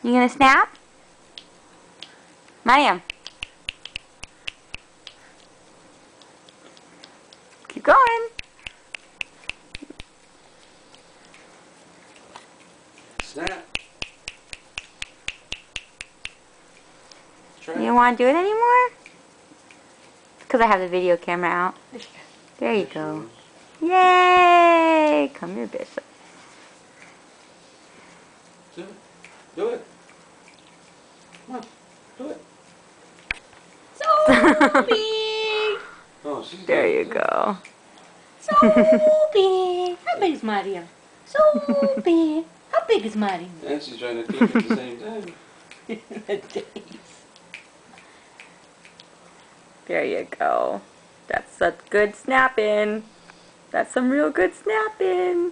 You gonna snap? Mariam. Keep going. Snap. You don't want to do it anymore? Because I have the video camera out. There you go. Yay! Come here, Bishop. Do it. Do it. Come on. Do it. So big. Oh, she's There good. you go. So big. How big is Maria? So big. How big is Maria? And she's trying to click at the same time. There you go. That's a good snapping. That's some real good snapping.